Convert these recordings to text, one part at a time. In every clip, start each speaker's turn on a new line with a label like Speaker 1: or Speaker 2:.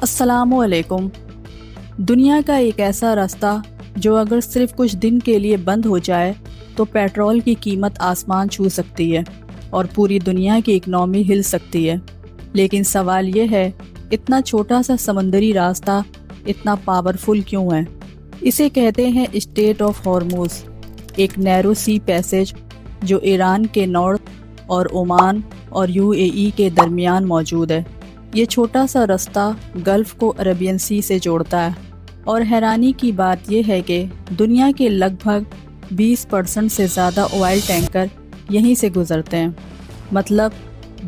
Speaker 1: السلام علیکم۔ دنیا کا ایک ایسا راستہ جو اگر صرف کچھ دن کے لیے بند ہو جائے تو پیٹرول کی قیمت آسمان چھو سکتی ہے اور پوری دنیا کی اکنامی ہل سکتی ہے۔ لیکن سوال یہ ہے، اتنا چھوٹا سا سمندری راستہ اتنا پاورفل کیوں ہے؟ اسے کہتے ہیں اسٹریٹ آف ہارموز، ایک نیرو سی پیسیج جو ایران کے نارتھ اور عمان اور UAE کے درمیان موجود ہے۔ یہ چھوٹا سا رستہ گلف کو عربین سی سے جوڑتا ہے، اور حیرانی کی بات یہ ہے کہ دنیا کے لگ بھگ 20% سے زیادہ آئل ٹینکر یہیں سے گزرتے ہیں۔ مطلب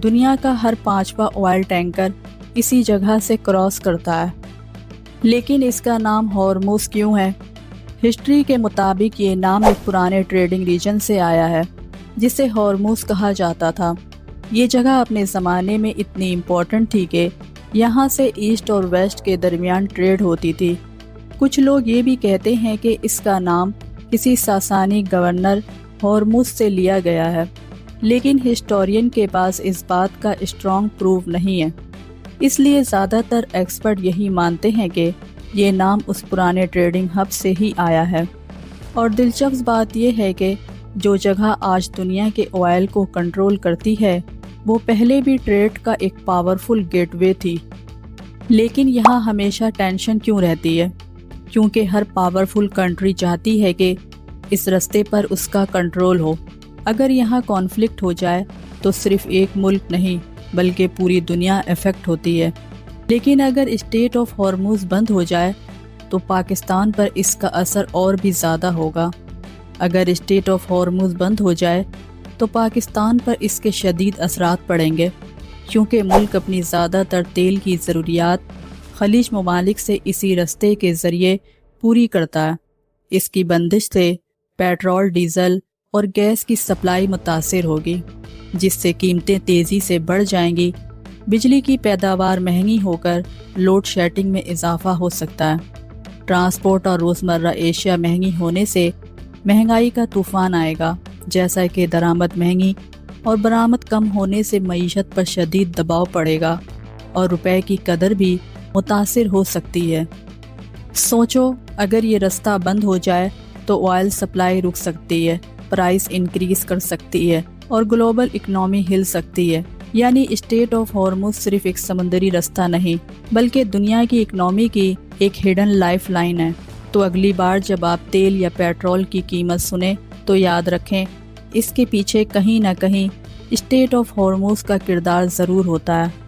Speaker 1: دنیا کا ہر 5واں آئل ٹینکر اسی جگہ سے کراس کرتا ہے۔ لیکن اس کا نام ہارموز کیوں ہے؟ ہسٹری کے مطابق یہ نام ایک پرانے ٹریڈنگ ریجن سے آیا ہے جسے ہارموز کہا جاتا تھا۔ یہ جگہ اپنے زمانے میں اتنی امپورٹنٹ تھی کہ یہاں سے ایسٹ اور ویسٹ کے درمیان ٹریڈ ہوتی تھی۔ کچھ لوگ یہ بھی کہتے ہیں کہ اس کا نام کسی ساسانی گورنر ہارموز سے لیا گیا ہے، لیکن ہسٹورین کے پاس اس بات کا اسٹرانگ پروف نہیں ہے۔ اس لیے زیادہ تر ایکسپرٹ یہی مانتے ہیں کہ یہ نام اس پرانے ٹریڈنگ ہب سے ہی آیا ہے۔ اور دلچسپ بات یہ ہے کہ جو جگہ آج دنیا کے آئل کو کنٹرول کرتی ہے وہ پہلے بھی ٹریڈ کا ایک پاورفل گیٹ وے تھی۔ لیکن یہاں ہمیشہ ٹینشن کیوں رہتی ہے؟ کیونکہ ہر پاورفل کنٹری چاہتی ہے کہ اس رستے پر اس کا کنٹرول ہو۔ اگر یہاں کانفلکٹ ہو جائے تو صرف ایک ملک نہیں بلکہ پوری دنیا افیکٹ ہوتی ہے۔ لیکن اگر اسٹریٹ آف ہارموز بند ہو جائے تو پاکستان پر اس کا اثر اور بھی زیادہ ہوگا۔ اگر اسٹریٹ آف ہارموز بند ہو جائے تو پاکستان پر اس کے شدید اثرات پڑیں گے، کیونکہ ملک اپنی زیادہ تر تیل کی ضروریات خلیج ممالک سے اسی رستے کے ذریعے پوری کرتا ہے۔ اس کی بندش سے پیٹرول، ڈیزل اور گیس کی سپلائی متاثر ہوگی، جس سے قیمتیں تیزی سے بڑھ جائیں گی۔ بجلی کی پیداوار مہنگی ہو کر لوڈ شیڈنگ میں اضافہ ہو سکتا ہے۔ ٹرانسپورٹ اور روزمرہ اشیاء مہنگی ہونے سے مہنگائی کا طوفان آئے گا، جیسا کہ درآمد مہنگی اور برآمد کم ہونے سے معیشت پر شدید دباؤ پڑے گا اور روپے کی قدر بھی متاثر ہو سکتی ہے۔ سوچو، اگر یہ رستہ بند ہو جائے تو آئل سپلائی رک سکتی ہے، پرائس انکریز کر سکتی ہے اور گلوبل اکنامی ہل سکتی ہے۔ یعنی اسٹریٹ آف ہارموز صرف ایک سمندری رستہ نہیں بلکہ دنیا کی اکنامی کی ایک ہڈن لائف لائن ہے۔ تو اگلی بار جب آپ تیل یا پیٹرول کی قیمت سنیں تو یاد رکھیں، اس کے پیچھے کہیں نہ کہیں اسٹریٹ آف ہارموز کا کردار ضرور ہوتا ہے۔